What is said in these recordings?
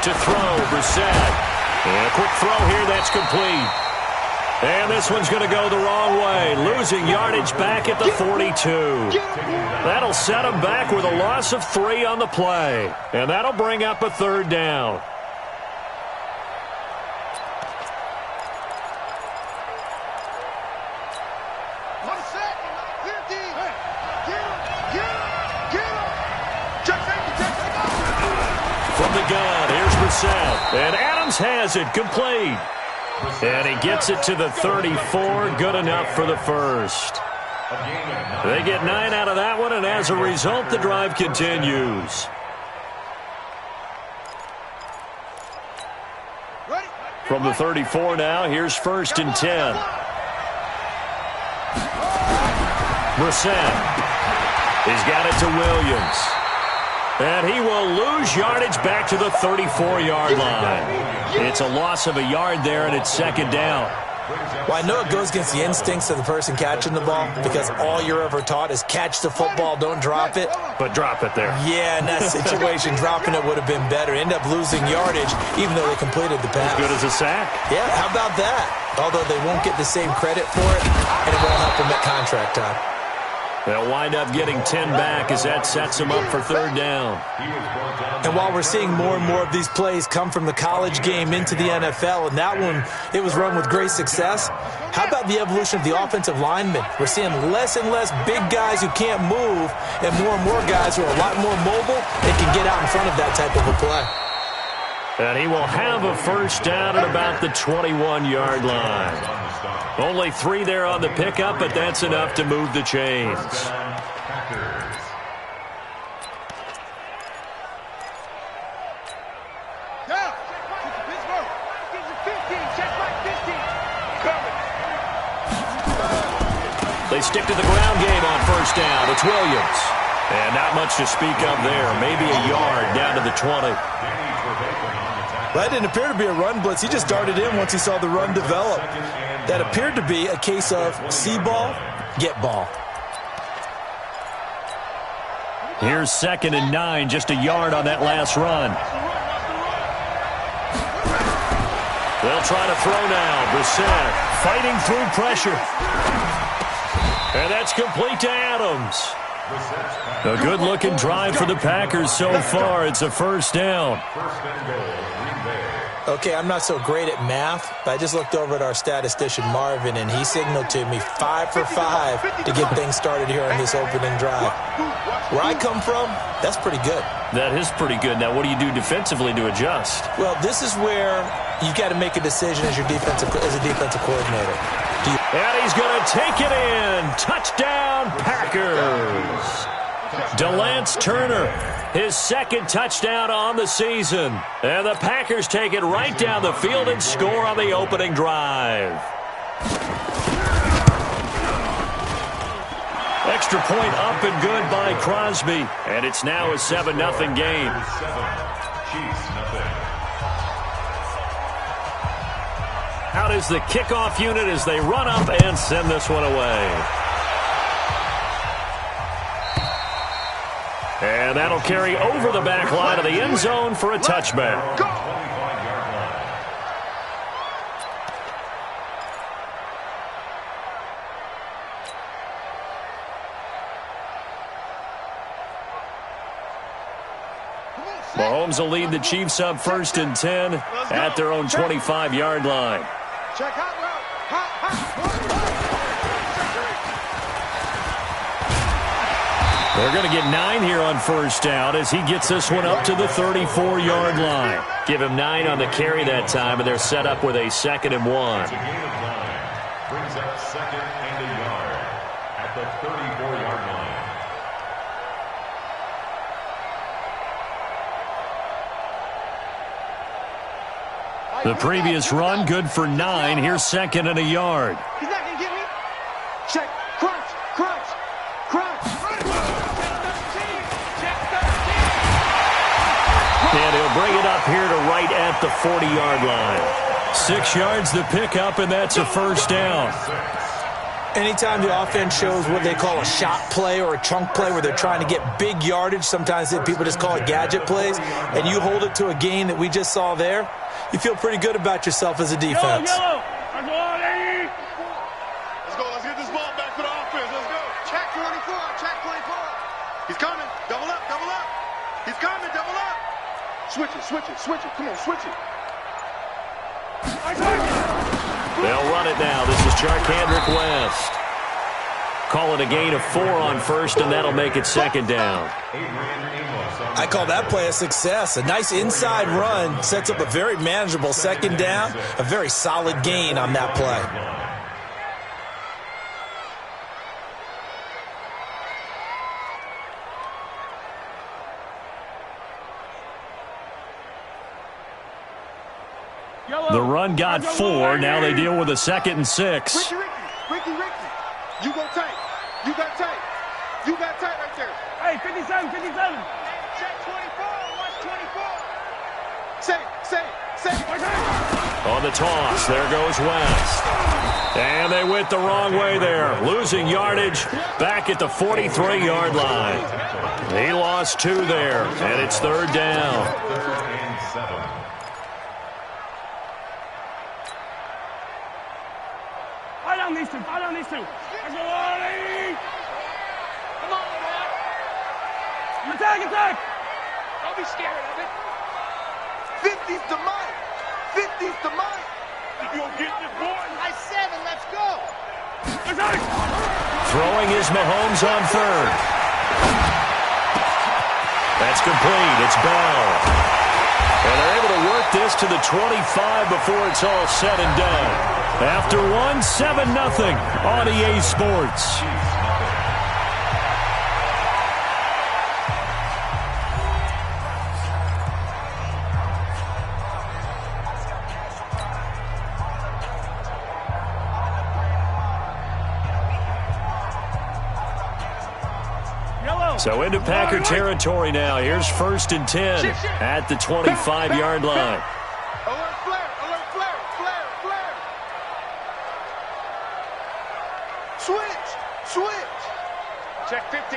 To throw, Brissett. And a quick throw here, that's complete. And this one's going to go the wrong way, losing yardage back at the 42. That'll set him back with a loss of 3 on the play. And that'll bring up a third down. From the gun, here's Brissett. And Adams has it, complete. And he gets it to the 34, good enough for the first. They get 9 out of that one, and as a result, the drive continues. From the 34 now, here's 1st and 10. Brissett. He's got it to Williams. And he will lose yardage back to the 34-yard line. It's a loss of a yard there, and it's 2nd down. Well, I know it goes against the instincts of the person catching the ball because all you're ever taught is catch the football, don't drop it. But drop it there. Yeah, in that situation, dropping it would have been better. End up losing yardage, even though they completed the pass. As good as a sack. Yeah, how about that? Although they won't get the same credit for it, and it won't help them at contract time. They'll wind up getting 10 back as that sets them up for 3rd down. And while we're seeing more and more of these plays come from the college game into the NFL, and that one, it was run with great success, how about the evolution of the offensive linemen? We're seeing less and less big guys who can't move and more guys who are a lot more mobile and can get out in front of that type of a play. And he will have a 1st down at about the 21-yard line. Only 3 there on the pickup, but that's enough to move the chains. They stick to the ground game on 1st down. It's Williams. And not much to speak of there. Maybe a yard down to the 20. That didn't appear to be a run blitz. He just darted in once he saw the run develop. That appeared to be a case of see ball, get ball. Here's 2nd and 9, just a yard on that last run. They'll try to throw now. Brissett fighting through pressure. And that's complete to Adams. A good-looking drive for the Packers so far. It's a 1st down. Okay, I'm not so great at math, but I just looked over at our statistician, Marvin, and he signaled to me 5 for 5 to get things started here on this opening drive. Where I come from, that's pretty good. That is pretty good. Now, what do you do defensively to adjust? Well, this is where you've got to make a decision as a defensive coordinator. And he's going to take it in. Touchdown, Packers. DeLance Turner, his 2nd touchdown on the season. And the Packers take it right down the field and score on the opening drive. Extra point up and good by Crosby. And it's now a 7-0 game. Out is the kickoff unit as they run up and send this one away. And that'll carry over the back line of the end zone for a touchback. Mahomes will lead the Chiefs up 1st and 10 at their own 25-yard line. Check out They're going to get 9 here on 1st down as he gets this one up to the 34-yard line. Give him 9 on the carry that time, and they're set up with a 2nd and 1. Brings up 2nd and a yard at the 34-yard line. The previous run, good for 9. Here's 2nd and a yard. He's not going to get me. Check. Crunch. Crunch. Crunch. And he'll bring it up here to right at the 40-yard line. 6 yards the pickup, and that's a 1st down. Anytime the offense shows what they call a shot play or a chunk play where they're trying to get big yardage, sometimes people just call it gadget plays, and you hold it to a gain that we just saw there, you feel pretty good about yourself as a defense. Yellow. Let's go. Let's get this ball back for the offense. Let's go. Check 24. Check 24. He's coming. Double up. Double up. He's coming. Double up. Switch it. Switch it. Switch it. Come on. Switch it. They'll run it now. This is Charkandrick West. Call it a gain of 4 on first, and that'll make it second down. I call that play a success. A nice inside run sets up a very manageable second down, a very solid gain on that play. The run got 4. Now they deal with a 2nd and 6. Ricky. You go tight. You got tight. You got tight right there. Hey, 57. Check 24. Watch 24. Say. On the toss, there goes West. And they went the wrong way there. Losing yardage back at the 43-yard line. He lost 2 there, and it's 3rd down. Fall down these two. Let's go, Ollie. Come on, man. Attack. Don't be scared of it. 50's the mic. 50's the mic. You gonna get this boy? I 7. Let's go. Throwing is Mahomes on 3rd. That's complete. It's Bell. And they're able to work this to the 25 before it's all said and done. After 1, 7-0 on EA Sports. So into Packer territory now. Here's 1st and 10 at the 25-yard line. Alert flare. Switch. Check 50.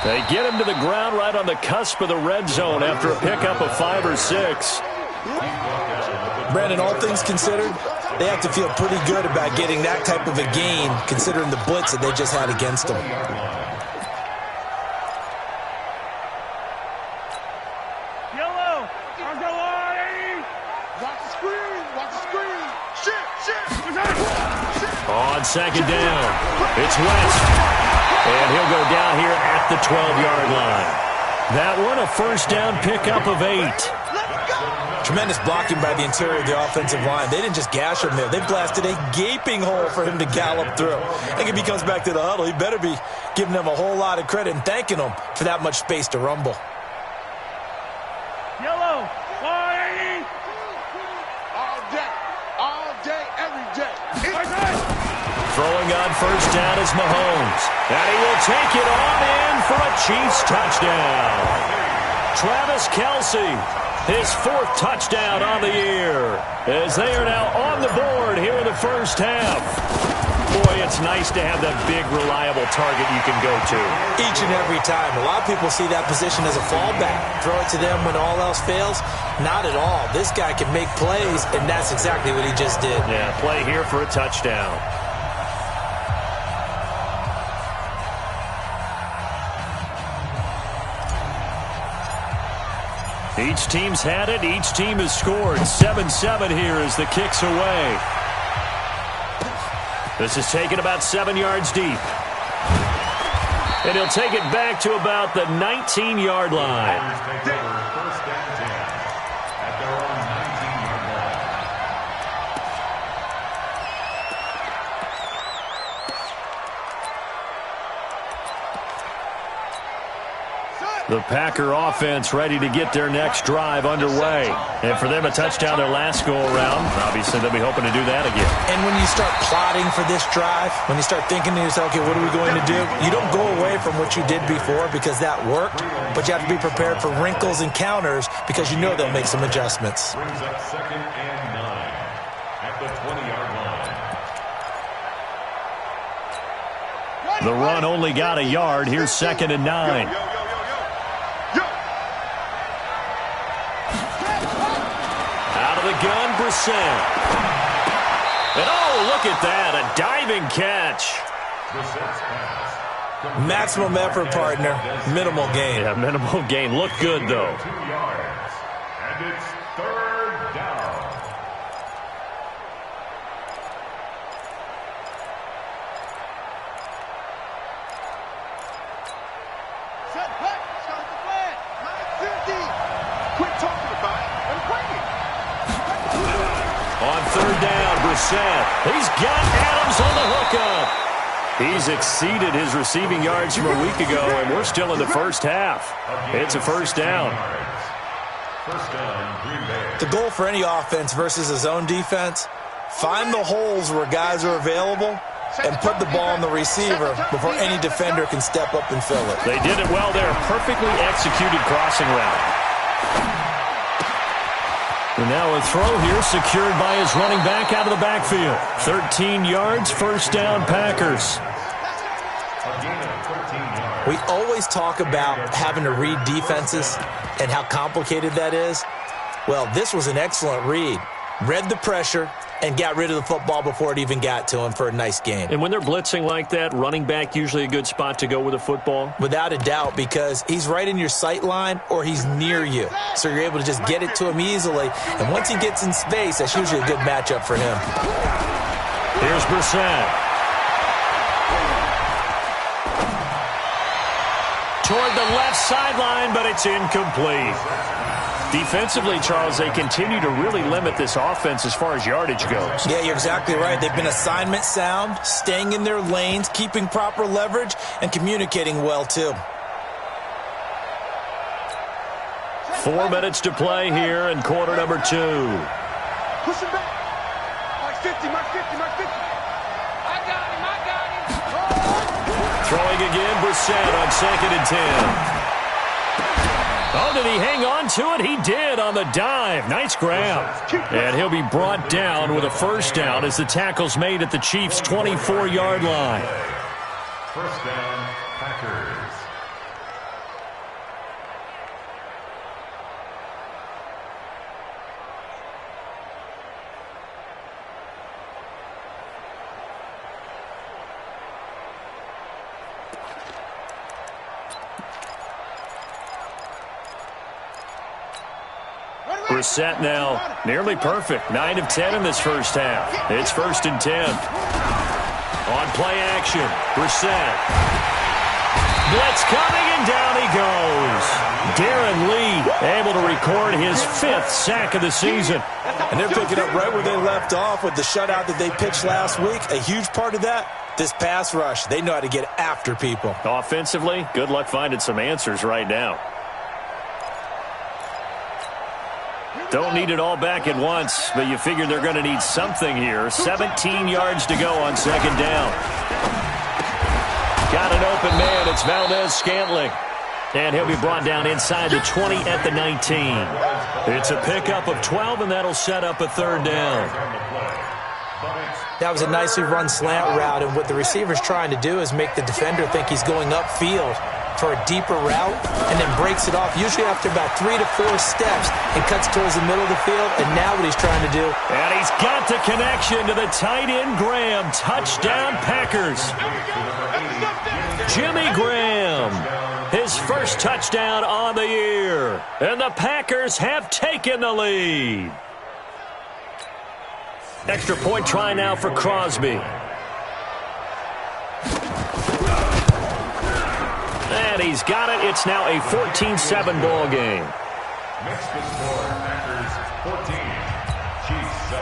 They get him to the ground right on the cusp of the red zone after a pickup of 5 or 6. Brandon, all things considered, they have to feel pretty good about getting that type of a gain, considering the blitz that they just had against them. Yellow. Watch the screen. Shit. On 2nd down, it's West. And he'll go down here at the 12-yard line. That one, a 1st down pickup of 8. Tremendous blocking by the interior of the offensive line. They didn't just gash him there. They blasted a gaping hole for him to gallop through. I think if he comes back to the huddle, he better be giving them a whole lot of credit and thanking them for that much space to rumble. Yellow. 180. All day, every day. Throwing on 1st down is Mahomes. And he will take it on in for a Chiefs touchdown. Travis Kelce. His 4th touchdown on the year as they are now on the board here in the 1st half. Boy, it's nice to have that big, reliable target you can go to. Each and every time. A lot of people see that position as a fallback. Throw it to them when all else fails. Not at all. This guy can make plays, and that's exactly what he just did. Yeah, play here for a touchdown. Each team's had it. Each team has scored. 7-7 here as the kick's away. This is taken about 7 yards deep. And he'll take it back to about the 19-yard line. The Packer offense ready to get their next drive underway. And for them, a touchdown their last go-around. Obviously, they'll be hoping to do that again. And when you start plotting for this drive, when you start thinking to yourself, okay, what are we going to do? You don't go away from what you did before because that worked, but you have to be prepared for wrinkles and counters because you know they'll make some adjustments. Brings up 2nd and 9 at the 20-yard line. The run only got a yard. Here's 2nd and 9. Out of the gun, Brissett. And oh, look at that, a diving catch. Maximum effort, partner. Minimal gain. Yeah, minimal gain. Looked good, though. 2 yards. And it's 3rd down. Set, play. Start the play. 9:50. Quit talking about it and play it. On 3rd down, Brissett. He's got Adams on the hookup. He's exceeded his receiving yards from a week ago, and we're still in the first half. It's a 1st down. 1st down, Green Bay. The goal for any offense versus a zone defense, find the holes where guys are available and put the ball on the receiver before any defender can step up and fill it. They did it well there. Perfectly executed crossing route. And now a throw here secured by his running back out of the backfield. 13 yards, 1st down, Packers. We always talk about having to read defenses and how complicated that is. Well, this was an excellent read. Read the pressure and got rid of the football before it even got to him for a nice gain. And when they're blitzing like that, running back usually a good spot to go with a football? Without a doubt, because he's right in your sight line or he's near you. So you're able to just get it to him easily. And once he gets in space, that's usually a good matchup for him. Here's Brissett. Toward the left sideline, but it's incomplete. Defensively, Charles, they continue to really limit this offense as far as yardage goes. Yeah, you're exactly right. They've been assignment sound, staying in their lanes, keeping proper leverage, and communicating well, too. 4 minutes to play here in quarter number 2. Push him back. Mark 50, Mark 50, Mark 50. I got him. Throwing again, Brissett on 2nd and 10. Oh, did he hang on to it? He did on the dive. Nice grab. And he'll be brought down with a 1st down as the tackle's made at the Chiefs' 24-yard line. 1st down, Packers. Brissett now nearly perfect. 9 of 10 in this first half. It's 1st and 10. On play action, Brissett. Blitz coming, and down he goes. Darren Lee able to record his 5th sack of the season. And they're picking up right where they left off with the shutout that they pitched last week. A huge part of that, this pass rush. They know how to get after people. Offensively, good luck finding some answers right now. Don't need it all back at once, but you figure they're going to need something here. 17 yards to go on 2nd down. Got an open man. It's Valdez-Scantling. And he'll be brought down inside the 20 at the 19. It's a pickup of 12, and that'll set up a 3rd down. That was a nicely run slant route, and what the receiver's trying to do is make the defender think he's going upfield for a deeper route and then breaks it off, usually after about 3 to 4 steps, and cuts towards the middle of the field. And now what he's trying to do. And he's got the connection to the tight end, Graham. Touchdown, Packers. Jimmy Graham, his 1st touchdown on the year. And the Packers have taken the lead. Extra point try now for Crosby. And he's got it. It's now a 14-7 ball game. Makes the score Packers 14, Chiefs 7.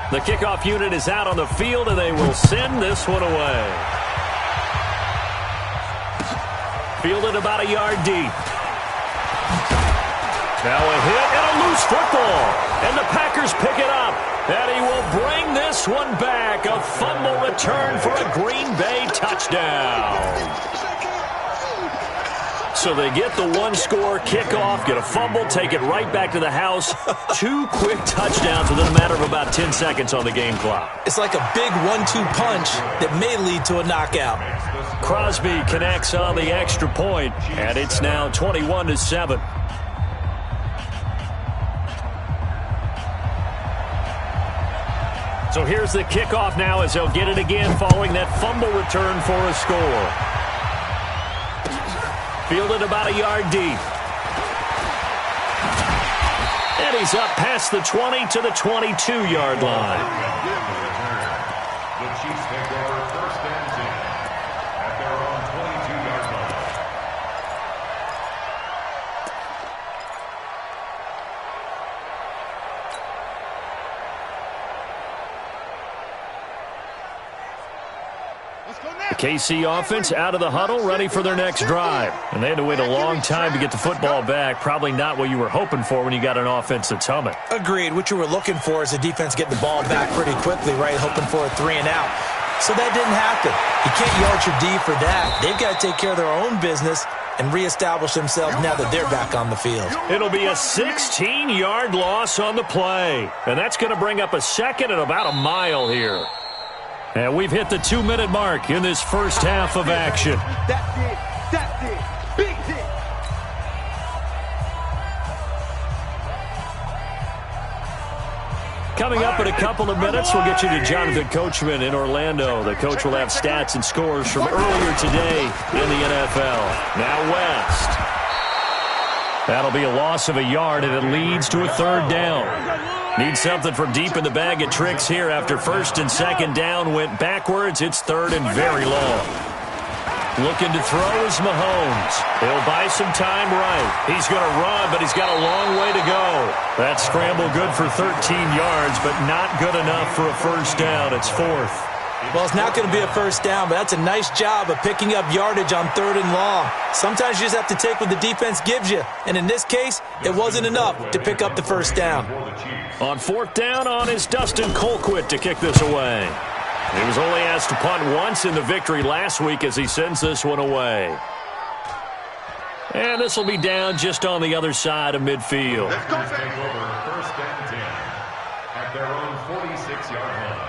The kickoff unit is out on the field, and they will send this one away. Fielded about a yard deep. Now a hit and a loose football. And the Packers pick it up. And he will bring this one back. A fumble return for a Green Bay touchdown. So they get the one-score kickoff, get a fumble, take it right back to the house. 2 quick touchdowns within a matter of about 10 seconds on the game clock. It's like a big 1-2 punch that may lead to a knockout. Crosby connects on the extra point, and it's now 21-7. So here's the kickoff now as they'll get it again following that fumble return for a score. Fielded about a yard deep. And he's up past the 20 to the 22-yard line. The Chiefs take over 1st and 10 at their own 22-yard line. The KC offense out of the huddle, ready for their next drive. And they had to wait a long time to get the football back. Probably not what you were hoping for when you got an offense that's humming. Agreed. What you were looking for is the defense getting the ball back pretty quickly, right? Hoping for a 3-and-out. So that didn't happen. You can't yell at your D for that. They've got to take care of their own business and reestablish themselves now that they're back on the field. It'll be a 16-yard loss on the play. And that's going to bring up a second and about a mile here. And we've hit the 2-minute mark in this first half of action. That's it. That's it. Big hit. Coming up in a couple of minutes, we'll get you to Jonathan Coachman in Orlando. The coach will have stats and scores from earlier today in the NFL. Now West. That'll be a loss of a yard, and it leads to a 3rd down. Need something from deep in the bag of tricks here after 1st and 2nd down went backwards. It's 3rd and very long. Looking to throw is Mahomes. He'll buy some time right. He's going to run, but he's got a long way to go. That scramble good for 13 yards, but not good enough for a 1st down. It's 4th. Well, it's not going to be a 1st down, but that's a nice job of picking up yardage on 3rd and long. Sometimes you just have to take what the defense gives you. And in this case, it wasn't enough to pick up the 1st down. On 4th down on is Dustin Colquitt to kick this away. He was only asked to punt once in the victory last week as he sends this one away. And this will be down just on the other side of midfield. Let's go, take over 1st and 10 at their own 46-yard line.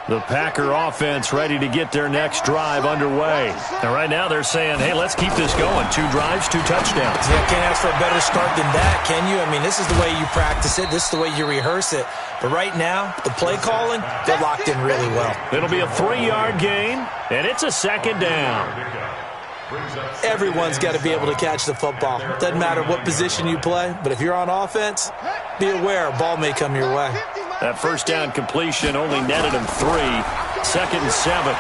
The Packer offense ready to get their next drive underway. And right now they're saying, hey, let's keep this going. 2 drives, 2 touchdowns. Yeah, can't ask for a better start than that, can you? I mean, this is the way you practice it. This is the way you rehearse it. But right now, the play calling, they're locked in really well. It'll be a 3-yard gain, and it's a 2nd down. Everyone's got to be able to catch the football. Doesn't matter what position you play, but if you're on offense, be aware a ball may come your way. That 1st down completion only netted him 3. 2nd and 7.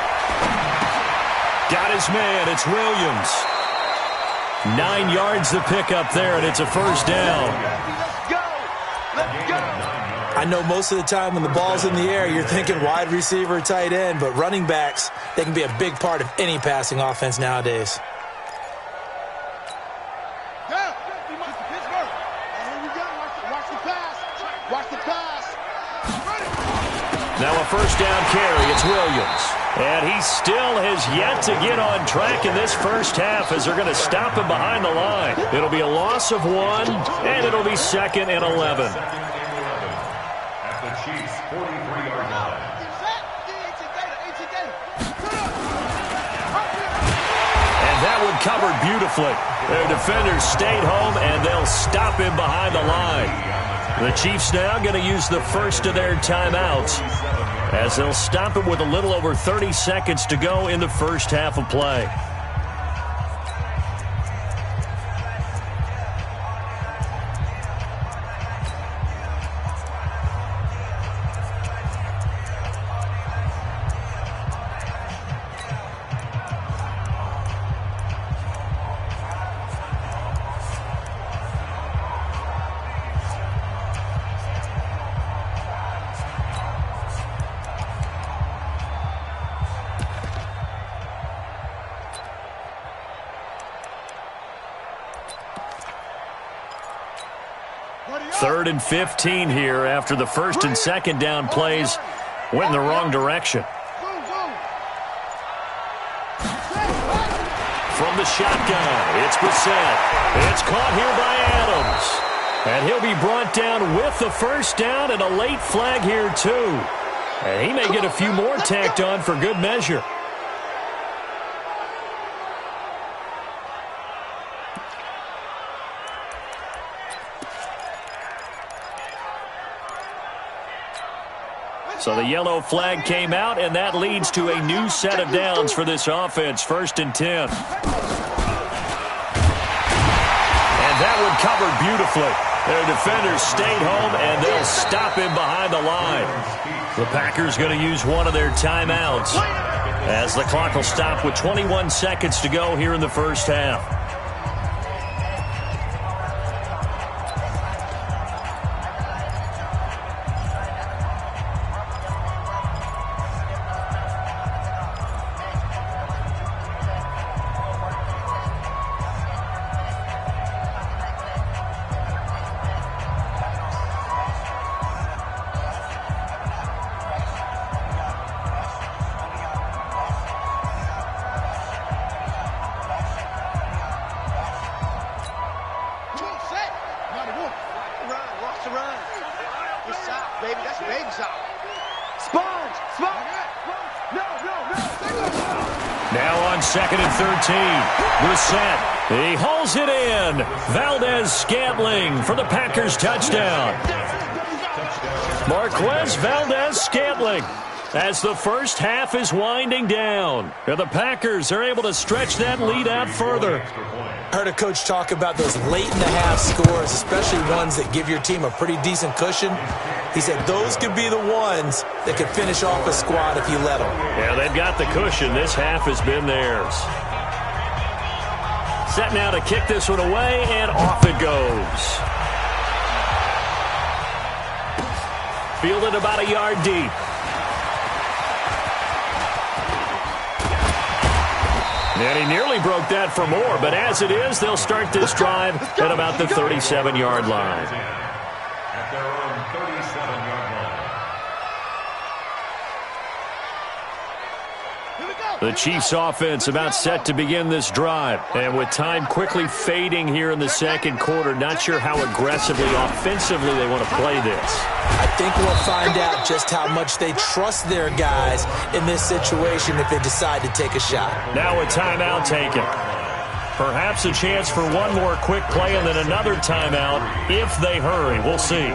Got his man. It's Williams. 9 yards to pick up there, and it's a 1st down. I know most of the time when the ball's in the air, you're thinking wide receiver, tight end, but running backs, they can be a big part of any passing offense nowadays. Now a 1st down carry. It's Williams. And he still has yet to get on track in this first half as they're going to stop him behind the line. It'll be a loss of 1, and it'll be 2nd and 11. At the Chiefs' 43-yard line. And that one covered beautifully. Their defenders stayed home, and they'll stop him behind the line. The Chiefs now going to use the first of their timeouts as they'll stop him with a little over 30 seconds to go in the first half of play. 3rd and 15 here after the first and second down plays went in the wrong direction. From the shotgun, it's Brissett. It's caught here by Adams. And he'll be brought down with the first down and a late flag here too. And he may get a few more tacked on for good measure. So the yellow flag came out, and that leads to a new set of downs for this offense. 1st and 10. And that one covered beautifully. Their defenders stayed home, and they'll stop him behind the line. The Packers going to use one of their timeouts as the clock will stop with 21 seconds to go here in the first half. Now on 2nd and 13. Brissett. He hauls it in. Valdez-Scantling for the Packers touchdown. Marquez Valdez-Scantling as the first half is winding down. And the Packers are able to stretch that lead out further. Heard a coach talk about those late-in-the-half scores, especially ones that give your team a pretty decent cushion. He said those could be the ones that could finish off a squad if you let them. Yeah, they've got the cushion. This half has been theirs. Set now to kick this one away, and off it goes. Fielded about a yard deep. And he nearly broke that for more, but as it is, they'll start this drive at about the 37-yard line. At their own 37-yard line. The Chiefs offense about set to begin this drive. And with time quickly fading here in the second quarter, not sure how aggressively, offensively they want to play this. I think we'll find out just how much they trust their guys in this situation if they decide to take a shot. Now a timeout taken. Perhaps a chance for one more quick play and then another timeout if they hurry. We'll see.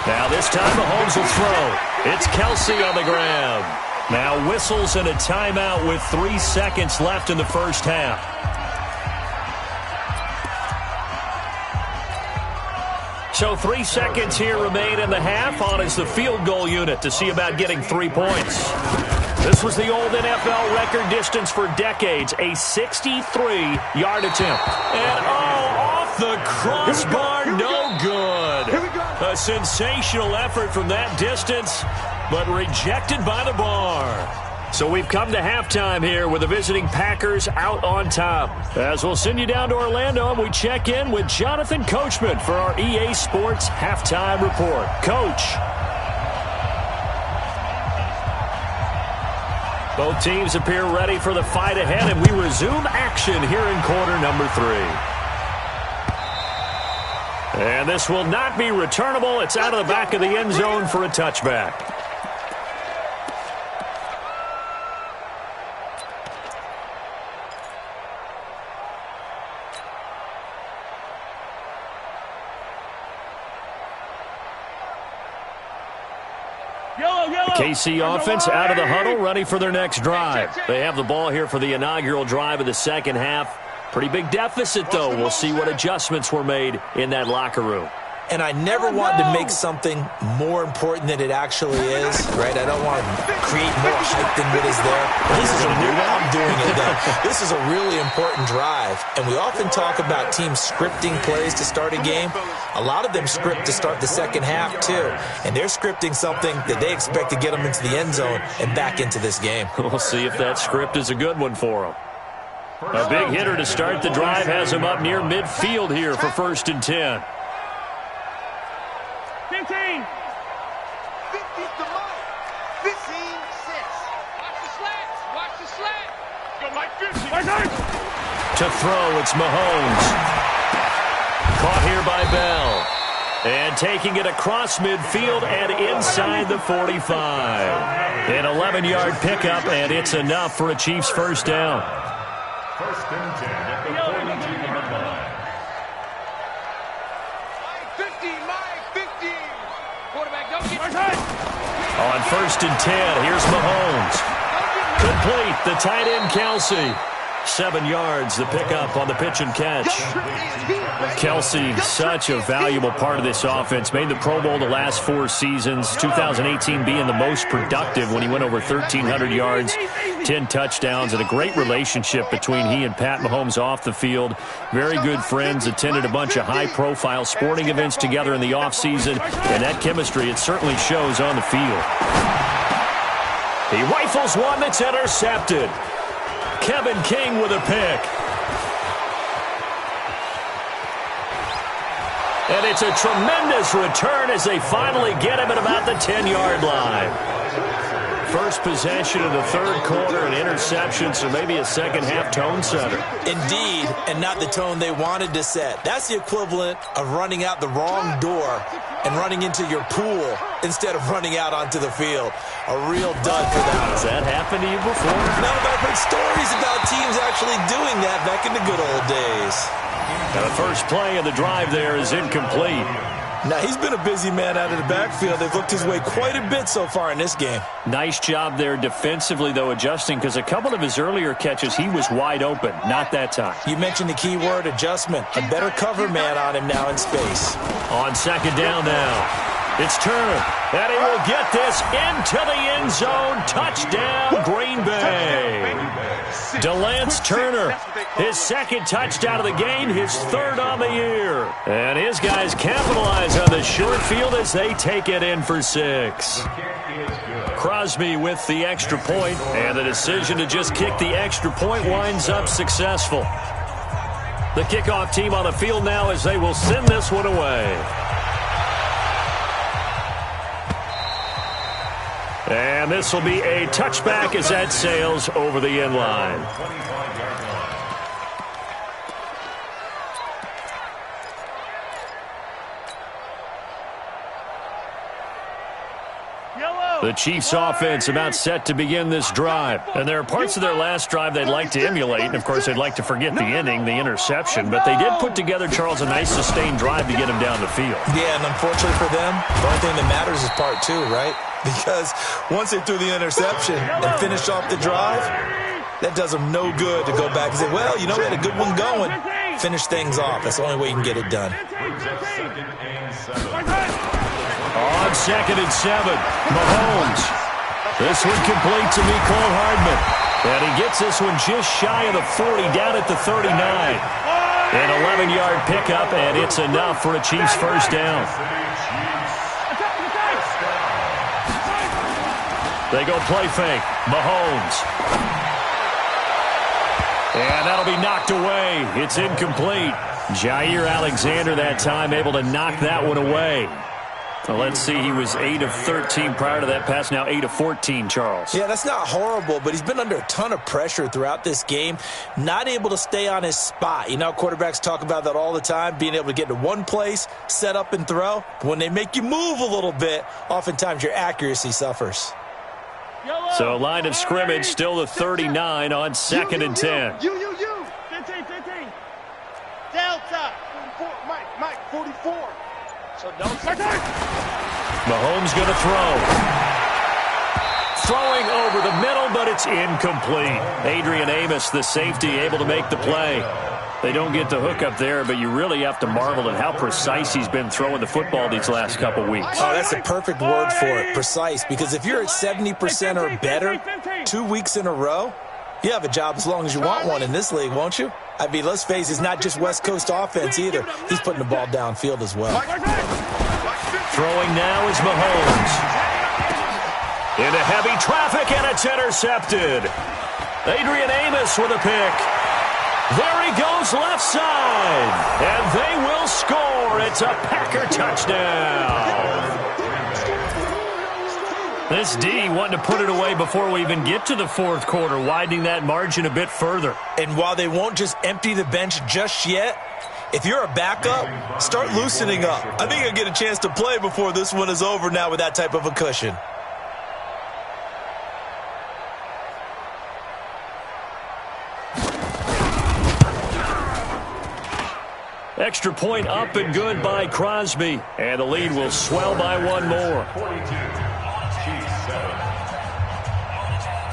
Now this time Mahomes will throw. It's Kelsey on the grab. Now whistles and a timeout with 3 seconds left in the first half. So 3 seconds here remain in the half. On is the field goal unit to see about getting 3 points. This was the old NFL record distance for decades, a 63-yard attempt. And off the crossbar, no good. A sensational effort from that distance, but rejected by the bar. So we've come to halftime here with the visiting Packers out on top. As we'll send you down to Orlando, and we check in with Jonathan Coachman for our EA Sports Halftime Report. Coach. Both teams appear ready for the fight ahead, and we resume action here in quarter number 3. And this will not be returnable. It's out of the back of the end zone for a touchback. KC offense out of the huddle, ready for their next drive. They have the ball here for the inaugural drive of the second half. Pretty big deficit, though. We'll see what adjustments were made in that locker room. And I never want to make something more important than it actually is, right? I don't want to create more hype than what is there. But this is I'm doing it, though. This is a really important drive. And we often talk about teams scripting plays to start a game. A lot of them script to start the second half, too. And they're scripting something that they expect to get them into the end zone and back into this game. We'll see if that script is a good one for them. A big hitter to start the drive has him up near midfield here for 1st and 10. 15. 50 to Mike. 15-6. Watch the slat. Watch the slat. Go Mike 50. To throw, it's Mahomes. Caught here by Bell. And taking it across midfield and inside the 45. An 11-yard pickup, and it's enough for a Chiefs first down. 1st and 10 at the 42-yard line. Mike 50. Mike 50. Quarterback, don't get On 1st and 10, here's Mahomes. Complete, the tight end Kelsey. 7 yards, the pickup on the pitch and catch. Kelsey, such a valuable part of this offense. Made the Pro Bowl the last 4 seasons. 2018 being the most productive when he went over 1,300 yards, 10 touchdowns, and a great relationship between he and Pat Mahomes off the field. Very good friends, attended a bunch of high-profile sporting events together in the offseason, and that chemistry, it certainly shows on the field. He rifles one that's intercepted. Kevin King with a pick. And it's a tremendous return as they finally get him at about the 10-yard line. First possession of the 3rd quarter, an interception, so maybe a second-half tone setter. Indeed, and not the tone they wanted to set. That's the equivalent of running out the wrong door and running into your pool instead of running out onto the field. A real dud for that. Has that happened to you before? No, but I've heard stories about teams actually doing that back in the good old days. Now the first play of the drive there is incomplete. Now, he's been a busy man out of the backfield. They've looked his way quite a bit so far in this game. Nice job there defensively, though, adjusting, because a couple of his earlier catches, he was wide open. Not that time. You mentioned the key word, adjustment. A better cover man on him now in space. On 2nd down now. It's Turner, and he will get this into the end zone. Touchdown, Green Bay. DeLance Turner, his 2nd touchdown of the game, his 3rd on the year. And his guys capitalize on the short field as they take it in for 6. Crosby with the extra point, and the decision to just kick the extra point winds up successful. The kickoff team on the field now as they will send this one away. And this will be a touchback as that sails over the end line. The Chiefs offense about set to begin this drive. And there are parts of their last drive they'd like to emulate. And, of course, they'd like to forget the ending, the interception. But they did put together, Charles, a nice sustained drive to get him down the field. Yeah, and unfortunately for them, the only thing that matters is part 2, right? Because once they threw the interception and finished off the drive, that does them no good to go back and say, well, you know, we had a good one going. Finish things off. That's the only way you can get it done. On 2nd and 7, Mahomes. This one complete to Mecole Hardman. And he gets this one just shy of the 40, down at the 39. An 11-yard pickup, and it's enough for a Chiefs first down. They go play fake. Mahomes. And that'll be knocked away. It's incomplete. Jair Alexander that time able to knock that one away. Well, let's see, he was 8 of 13 prior to that pass, now 8 of 14, Charles. Yeah, that's not horrible, but he's been under a ton of pressure throughout this game, not able to stay on his spot. You know, quarterbacks talk about that all the time, being able to get to one place, set up and throw. When they make you move a little bit, oftentimes your accuracy suffers. So line of scrimmage, still the 39 on 2nd and 10. 15. Delta. 44. Mike, 44. So no second. Mahomes going to throw. Throwing over the middle, but it's incomplete. Adrian Amos, the safety, able to make the play. They don't get the hook up there, but you really have to marvel at how precise he's been throwing the football these last couple weeks. Oh, that's a perfect word for it, precise, because if you're at 70% or better 2 weeks in a row, you have a job as long as you want one in this league, won't you? I mean, let's face it, it's not just West Coast offense either. He's putting the ball downfield as well. Throwing now is Mahomes. Into heavy traffic, and it's intercepted. Adrian Amos with a pick. There he goes left side. And they will score. It's a Packer touchdown. This D wanting to put it away before we even get to the fourth quarter, widening that margin a bit further. And while they won't just empty the bench just yet, if you're a backup, start loosening up. I think you'll get a chance to play before this one is over now with that type of a cushion. Extra point up and good by Crosby. And the lead will swell by one more.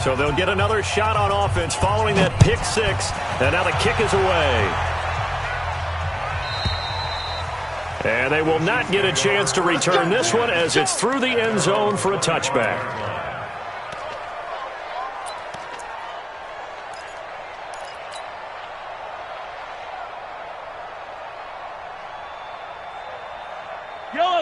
So they'll get another shot on offense following that pick six. And now the kick is away. And they will not get a chance to return this one as it's through the end zone for a touchback.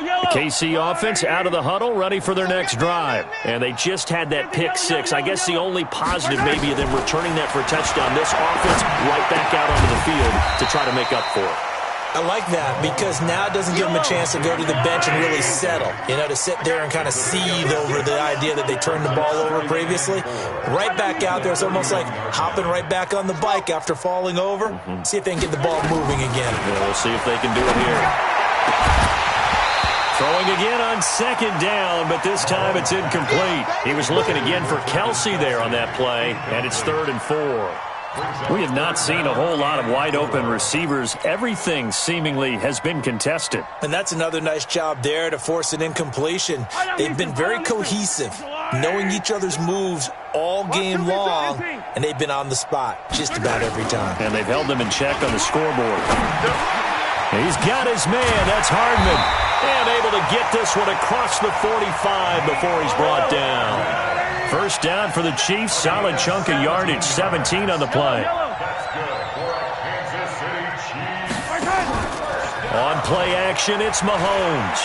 The KC offense out of the huddle, ready for their next drive. And they just had that pick six. I guess the only positive maybe of them returning that for a touchdown. This offense right back out onto the field to try to make up for it. I like that because now it doesn't give them a chance to go to the bench and really settle. You know, to sit there and kind of seethe over the idea that they turned the ball over previously. Right back out there. It's almost like hopping right back on the bike after falling over. See if they can get the ball moving again. Yeah, we'll see if they can do it here. Throwing again on second down, but this time it's incomplete. He was looking again for Kelsey there on that play, and it's 3rd and 4. We have not seen a whole lot of wide-open receivers. Everything seemingly has been contested. And that's another nice job there to force an incompletion. They've been very cohesive, knowing each other's moves all game long, and they've been on the spot just about every time. And they've held them in check on the scoreboard. He's got his man. That's Hardman. And able to get this one across the 45 before he's brought down. First down for the Chiefs. Solid chunk of yardage. 17 on the play. On play action, it's Mahomes.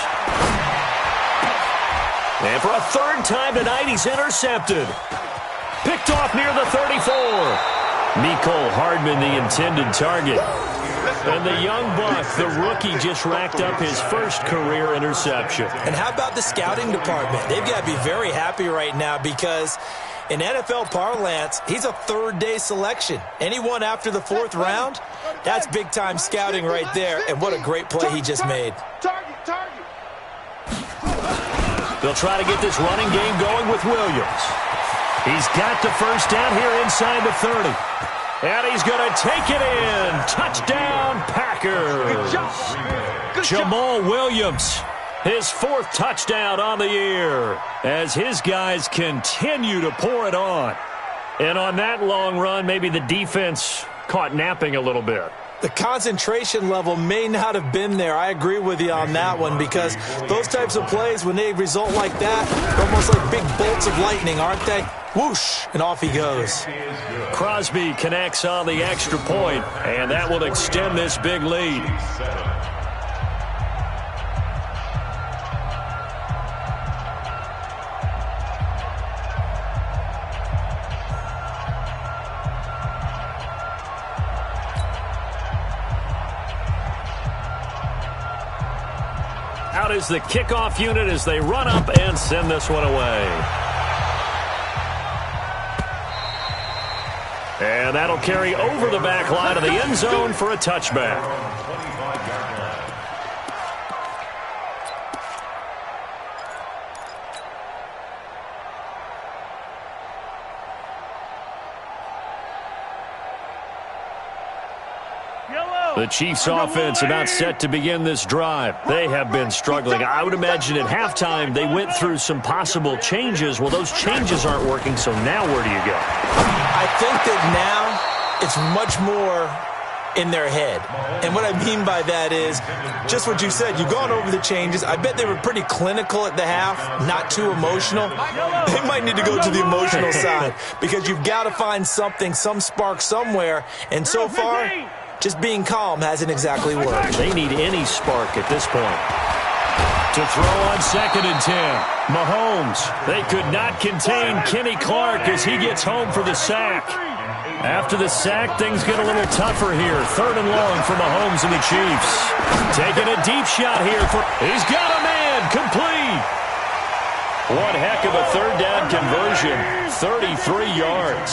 And for a third time tonight, he's intercepted. Picked off near the 34. Mecole Hardman, the intended target. And the young buck, the rookie, just racked up his first career interception. And how about the scouting department? They've got to be very happy right now because in NFL parlance, he's a third-day selection. Anyone after the 4th round, that's big-time scouting right there. And what a great play he just made. They'll try to get this running game going with Williams. He's got the first down here inside the 30. And he's going to take it in. Touchdown, Packers. Jamal Williams, his 4th touchdown on the year as his guys continue to pour it on. And on that long run, maybe the defense caught napping a little bit. The concentration level may not have been there. I agree with you on that one because those types of plays, when they result like that, they're almost like big bolts of lightning, aren't they? Whoosh, and off he goes. Crosby connects on the extra point, and that will extend this big lead. Out is the kickoff unit as they run up and send this one away. And that'll carry over the back line of the end zone for a touchback. The Chiefs offense about set to begin this drive. They have been struggling. I would imagine at halftime they went through some possible changes. Well, those changes aren't working, so now where do you go? I think that now it's much more in their head. And what I mean by that is just what you said. You've gone over the changes. I bet they were pretty clinical at the half, not too emotional. They might need to go to the emotional side because you've got to find something, some spark somewhere. And so far, just being calm hasn't exactly worked. They need any spark at this point. To throw on 2nd and 10. Mahomes. They could not contain Kenny Clark as he gets home for the sack. After the sack, things get a little tougher here. 3rd and long for Mahomes and the Chiefs. Taking a deep shot here. He's got a man. Complete. One heck of a 3rd down conversion. 33 yards.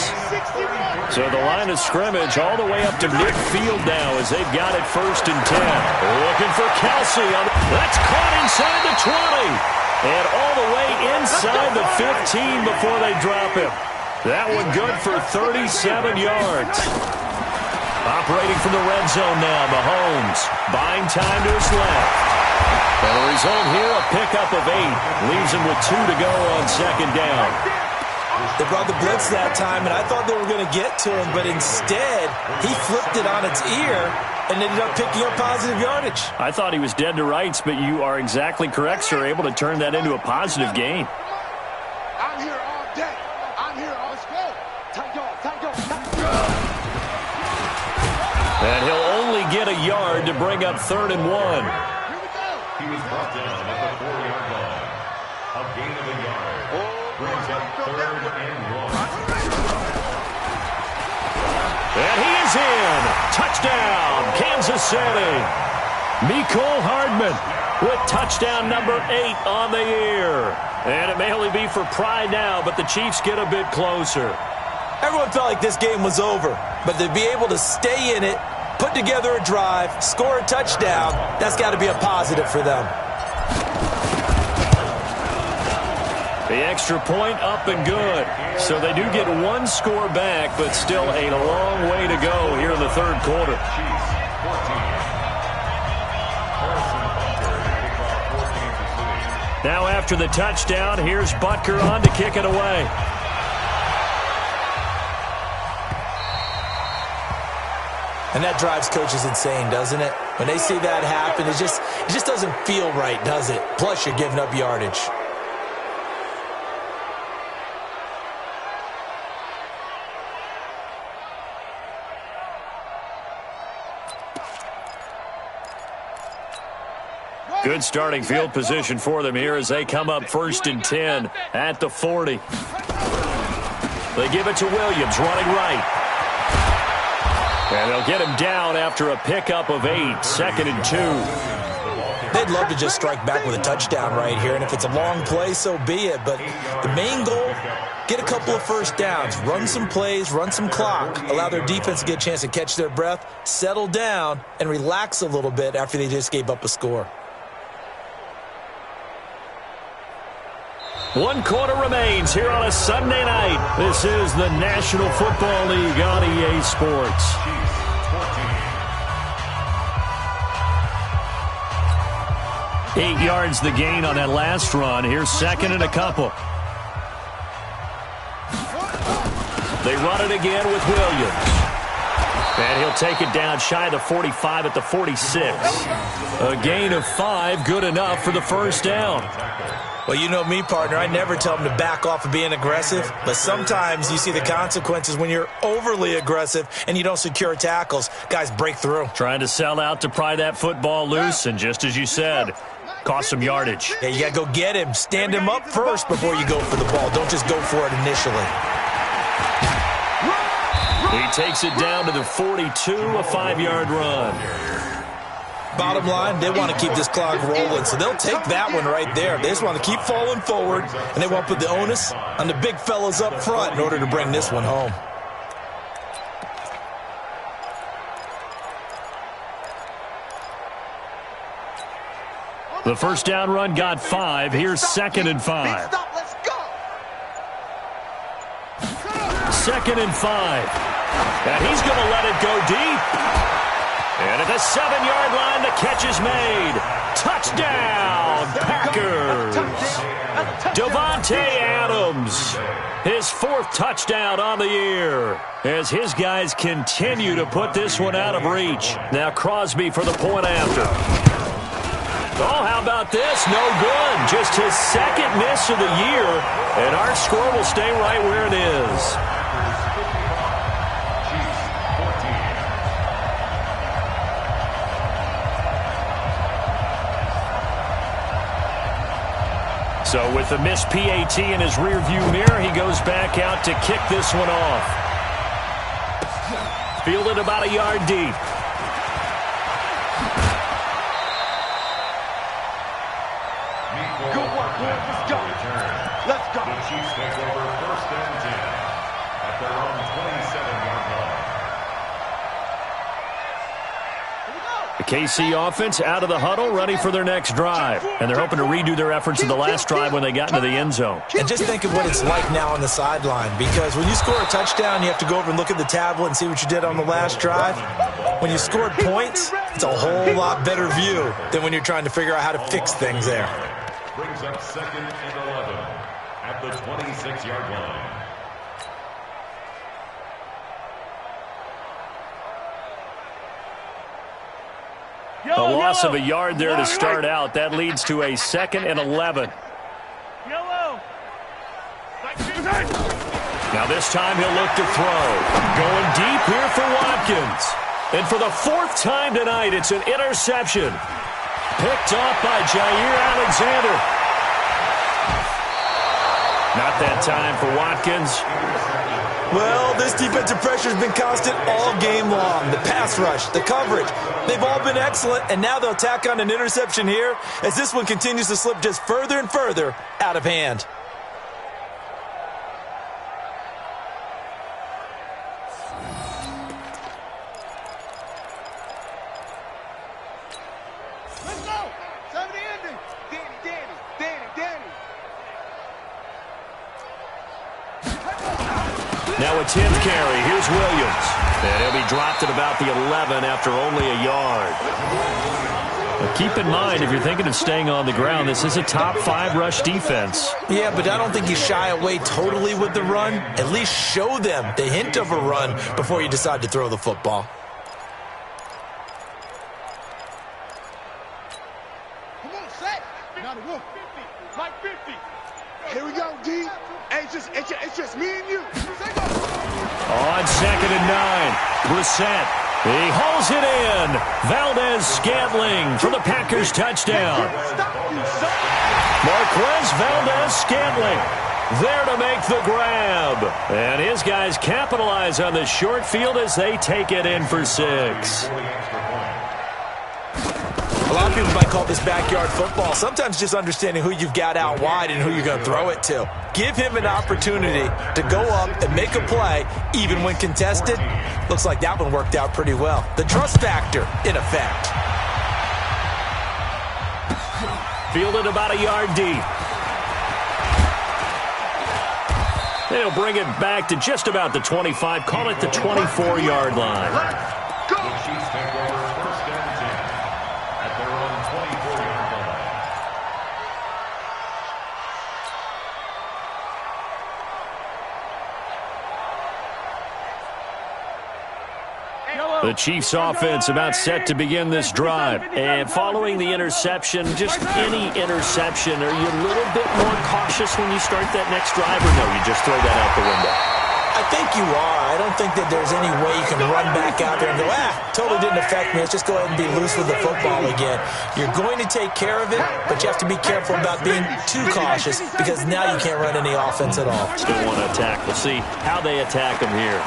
So the line of scrimmage all the way up to midfield now as they've got it 1st and 10. Looking for Kelsey. That's caught inside the 20. And all the way inside the 15 before they drop him. That one good for 37 yards. Operating from the red zone now, Mahomes. Buying time to his left. And the result here, a pickup of 8. Leaves him with 2 to go on 2nd down. They brought the blitz that time, and I thought they were going to get to him, but instead, he flipped it on its ear and ended up picking up positive yardage. I thought he was dead to rights, but you are exactly correct, sir, able to turn that into a positive gain. I'm here all day. I'm here all day. Take off. And he'll only get a yard to bring up 3rd and 1. He was brought down at the 4-yard line. A gain of a yard. Brings up 3rd and 1. And he is in. Touchdown, Kansas City. Mecole Hardman with touchdown number 8 on the year. And it may only be for pride now, but the Chiefs get a bit closer. Everyone felt like this game was over, but to be able to stay in it, put together a drive, score a touchdown, that's got to be a positive for them. The extra point up and good. So they do get 1 score back, but still a long way to go here in the 3rd quarter. Now after the touchdown, here's Butker on to kick it away. And that drives coaches insane, doesn't it? When they see that happen, it just doesn't feel right, does it? Plus, you're giving up yardage. Good starting field position for them here as they come up 1st and 10 at the 40. They give it to Williams, running right. And they'll get him down after a pickup of 8, 2nd and 2. They'd love to just strike back with a touchdown right here, and if it's a long play, so be it. But the main goal, get a couple of 1st downs, run some plays, run some clock, allow their defense to get a chance to catch their breath, settle down, and relax a little bit after they just gave up a score. 1 quarter remains here on a Sunday night. This is the National Football League on EA Sports. 8 yards the gain on that last run. Here's 2nd and a couple. They run it again with Williams. And he'll take it down shy of the 45 at the 46. A gain of 5, good enough for the 1st down. Well, you know me, partner. I never tell them to back off of being aggressive, but sometimes you see the consequences when you're overly aggressive and you don't secure tackles. Guys break through. Trying to sell out to pry that football loose, and just as you said, cost some yardage. Yeah, you got to go get him. Stand him up first before you go for the ball. Don't just go for it initially. He takes it down to the 42, a 5-yard run. Bottom line, they want to keep this clock rolling, so they'll take that one right there. They just want to keep falling forward, and they want to put the onus on the big fellas up front in order to bring this one home. The 1st down run got 5. Here's 2nd and 5. 2nd and 5. And he's going to let it go deep. And at the 7-yard line, the catch is made. Touchdown, Packers. Davante Adams, his 4th touchdown on the year, as his guys continue to put this one out of reach. Now Crosby for the point after. Oh, how about this? No good. Just his 2nd miss of the year, and our score will stay right where it is. So with the missed PAT in his rearview mirror, he goes back out to kick this one off. Fielded about a yard deep. Good work, boys. Let's go. Let's go. The Chiefs take over 1st and 10 at their own 27-yard line. The KC offense out of the huddle, ready for their next drive. And they're hoping to redo their efforts in the last drive when they got into the end zone. And just think of what it's like now on the sideline, because when you score a touchdown, you have to go over and look at the tablet and see what you did on the last drive. When you scored points, it's a whole lot better view than when you're trying to figure out how to fix things there. Brings up 2nd and 11 at the 26-yard line. A loss of a yard there to start out. That leads to a 2nd and 11. Now this time he'll look to throw. Going deep here for Watkins. And for the 4th time tonight, it's an interception. Picked off by Jair Alexander. Not that time for Watkins. Well, this defensive pressure has been constant all game long. The pass rush, the coverage, they've all been excellent, and now they'll tack on an interception here as this one continues to slip just further and further out of hand. Let's go. 70 ending. Danny. Now a 10th carry. Here's Williams. And he'll be dropped at about the 11 after only a yard. But keep in mind, if you're thinking of staying on the ground, this is a top 5 rush defense. Yeah, but I don't think you shy away totally with the run. At least show them the hint of a run before you decide to throw the football. Come on, set. Not a wolf. Like 50. Here we go, D. Hey, it's just me and you. On 2nd and 9, Brissett. He hauls it in. Valdez-Scantling for the Packers touchdown. Marquez Valdez-Scantling there to make the grab. And his guys capitalize on the short field as they take it in for 6. A lot of people might call this backyard football. Sometimes just understanding who you've got out wide and who you're going to throw it to. Give him an opportunity to go up and make a play, even when contested. Looks like that one worked out pretty well. The trust factor, in effect. Fielded about a yard deep. They'll bring it back to just about the 25. Call it the 24-yard line. The Chiefs take over 1st and 10 at their own 24-yard line. The Chiefs offense about set to begin this drive. And following the interception, just any interception, are you a little bit more cautious when you start that next drive, or no, you just throw that out the window? I think you are. I don't think that there's any way you can run back out there and go, totally didn't affect me. Let's just go ahead and be loose with the football again. You're going to take care of it, but you have to be careful about being too cautious because now you can't run any offense at all. Still want to attack. We'll see how they attack them here.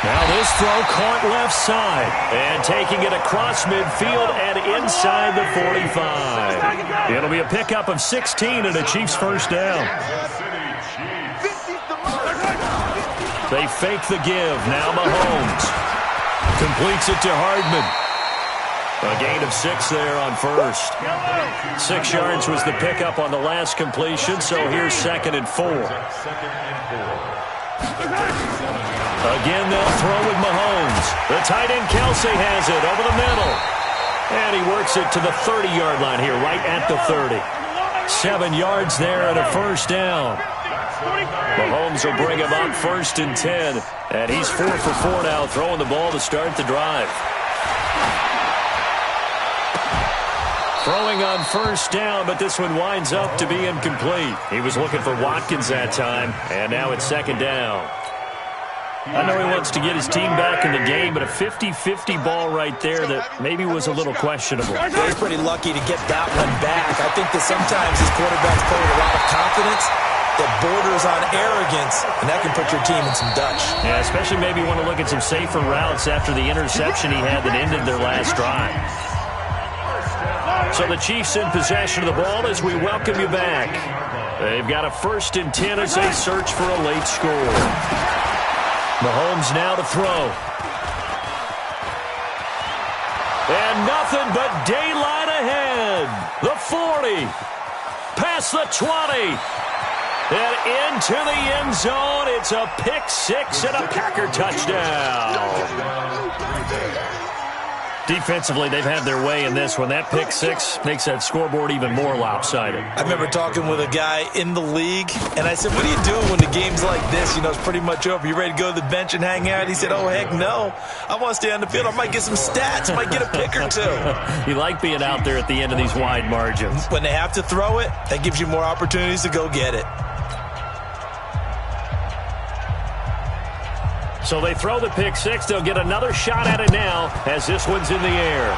Now this throw caught left side. And taking it across midfield and inside the 45. It'll be a pickup of 16 and a Chiefs first down. They fake the give. Now Mahomes completes it to Hardman. A gain of 6 there on first. 6 yards was the pickup on the last completion, so here's 2nd and 4. Again, they'll throw with Mahomes. The tight end Kelsey has it over the middle. And he works it to the 30-yard line here, right at the 30. 7 yards there and a first down. Mahomes will bring him up 1st and 10. And he's 4 for 4 now, throwing the ball to start the drive. Throwing on 1st down, but this one winds up to be incomplete. He was looking for Watkins that time, and now it's 2nd down. I know he wants to get his team back in the game, but a 50-50 ball right there that maybe was a little questionable. He's pretty lucky to get that one back. I think that sometimes these quarterbacks play with a lot of confidence that borders on arrogance, and that can put your team in some Dutch. Yeah, especially maybe want to look at some safer routes after the interception he had that ended their last drive. So the Chiefs in possession of the ball as we welcome you back. They've got a 1st and 10 as they search for a late score. Mahomes now to throw. And nothing but daylight ahead. The 40. Past the 20. And into the end zone. It's a pick 6 and a Packer touchdown. Defensively, they've had their way in this one. That pick 6 makes that scoreboard even more lopsided. I remember talking with a guy in the league, and I said, what do you do when the game's like this? You know, it's pretty much over. You ready to go to the bench and hang out? He said, oh, heck no. I want to stay on the field. I might get some stats. I might get a pick or 2. You like being out there at the end of these wide margins. When they have to throw it, that gives you more opportunities to go get it. So they throw the pick 6. They'll get another shot at it now as this one's in the air.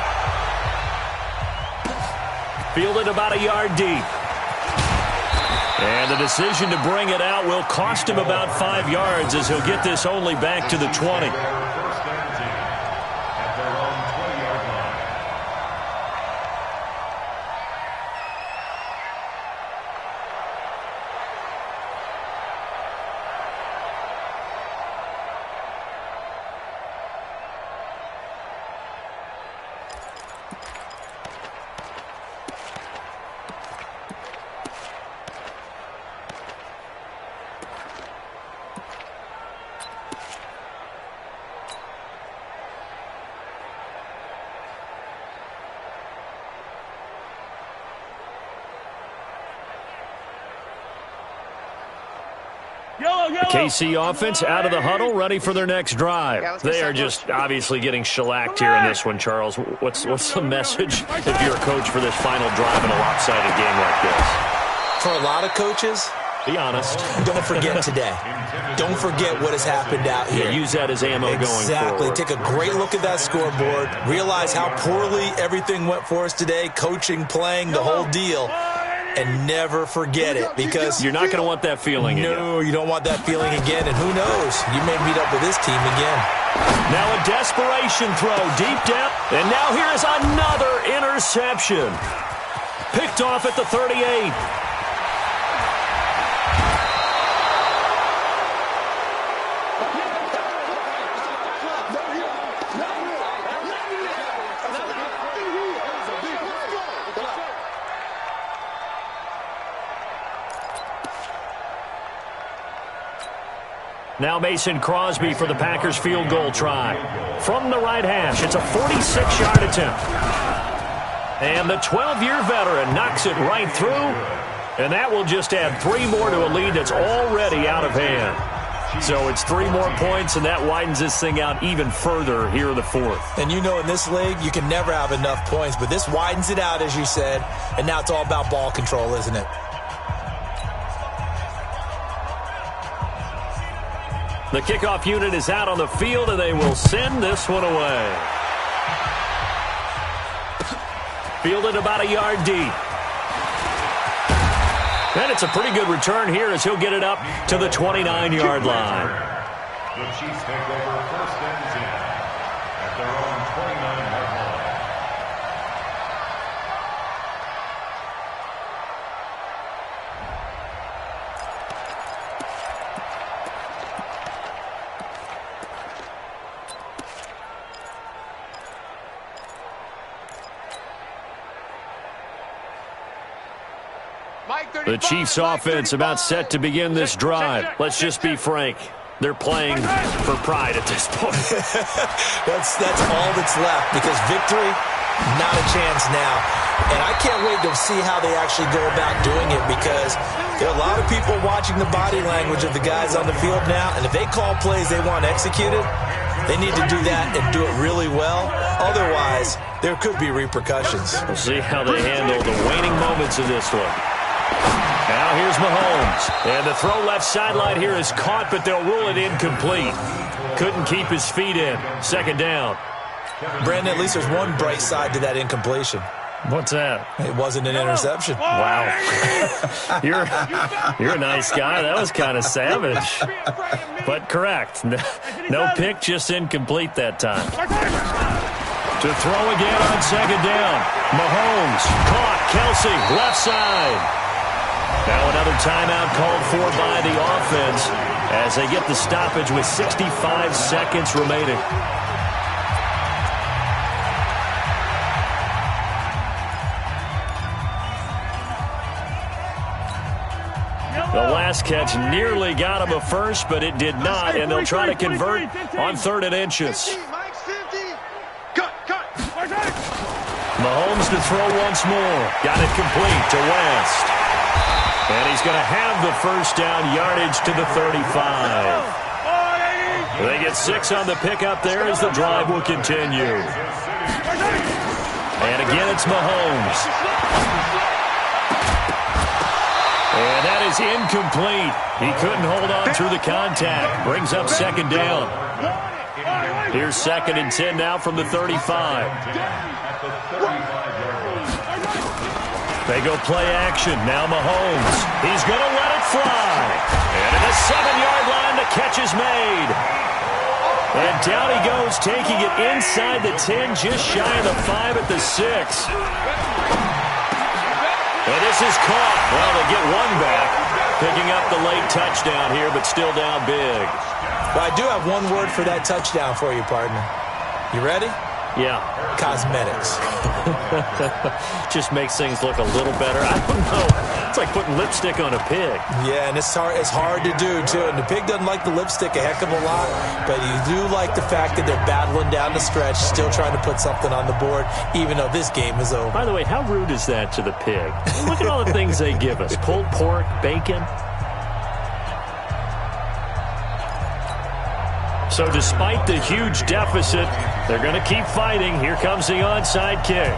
Fielded about a yard deep. And the decision to bring it out will cost him about 5 yards as he'll get this only back to the 20. The KC offense out of the huddle, ready for their next drive. They are just obviously getting shellacked here in this one, Charles. What's the message if you're a coach for this final drive in a lopsided game like this? For a lot of coaches, be honest. Don't forget today. Don't forget what has happened out here. Yeah, use that as ammo going forward. Exactly. Take a great look at that scoreboard. Realize how poorly everything went for us today, coaching, playing, the whole deal. And never forget it, because you're not going to want that feeling again. No, you don't want that feeling again. And who knows? You may meet up with this team again. Now a desperation throw deep down. And now here is another interception. Picked off at the 38. Now Mason Crosby for the Packers field goal try. From the right hash, it's a 46-yard attempt. And the 12-year veteran knocks it right through. And that will just add 3 more to a lead that's already out of hand. So it's 3 more points, and that widens this thing out even further here in the 4th. And you know in this league, you can never have enough points. But this widens it out, as you said. And now it's all about ball control, isn't it? The kickoff unit is out on the field, and they will send this one away. Fielded about a yard deep. And it's a pretty good return here as he'll get it up to the 29-yard line. The Chiefs take over 1st and 10 at their own 29-yard line. The Chiefs offense about set to begin this drive. Let's just be frank. They're playing for pride at this point. That's all that's left, because victory Not a chance now. And I can't wait to see how they actually go about doing it, because there are a lot of people watching the body language of the guys on the field now, and if they call plays they want executed, they need to do that and do it really well. Otherwise, there could be repercussions. We'll see how they handle the waning moments of this one. Now here's Mahomes. And the throw left sideline here is caught, but they'll rule it incomplete. Couldn't keep his feet in. Second down. Brandon, at least there's one bright side to that incompletion. What's that? It wasn't an interception. Wow. You're a nice guy. That was kind of savage. But correct. No pick, just incomplete that time. To throw again on second down. Mahomes caught. Kelsey, left side. Now another timeout called for by the offense as they get the stoppage with 65 seconds remaining. The last catch nearly got him a first, but it did not, and they'll try to convert on 3rd and inches. Mahomes to throw once more. Got it complete to West. And he's going to have the first down, yardage to the 35. They get 6 on the pickup there as the drive will continue. And again, it's Mahomes. And that is incomplete. He couldn't hold on through the contact. Brings up second down. Here's 2nd and 10 now from the 35. They go play action. Now Mahomes. He's going to let it fly. And at the 7-yard line, the catch is made. And down he goes, taking it inside the 10, just shy of the 5 at the 6. And this is caught. Well, they get one back. Picking up the late touchdown here, but still down big. Well, I do have one word for that touchdown for you, partner. You ready? Yeah. Cosmetics. Just makes things look a little better. I don't know. It's like putting lipstick on a pig. Yeah, and it's hard to do, too. And the pig doesn't like the lipstick a heck of a lot, but you do like the fact that they're battling down the stretch, still trying to put something on the board, even though this game is over. By the way, how rude is that to the pig? Look at all the things they give us. Pulled pork, bacon. So despite the huge deficit, they're going to keep fighting. Here comes the onside kick.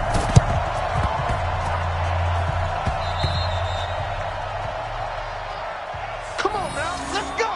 Come on now, let's go.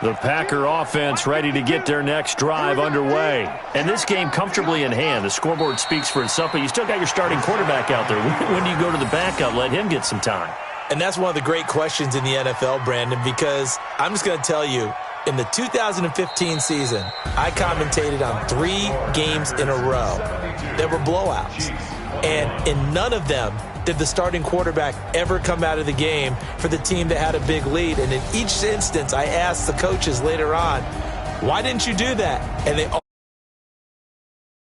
The Packer offense ready to get their next drive underway. And this game comfortably in hand. The scoreboard speaks for itself, but you still got your starting quarterback out there. When do you go to the backup? Let him get some time. And that's one of the great questions in the NFL, Brandon, because I'm just going to tell you, in the 2015 season, I commentated on 3 games in a row that were blowouts. And in none of them did the starting quarterback ever come out of the game for the team that had a big lead. And in each instance, I asked the coaches later on, why didn't you do that? And they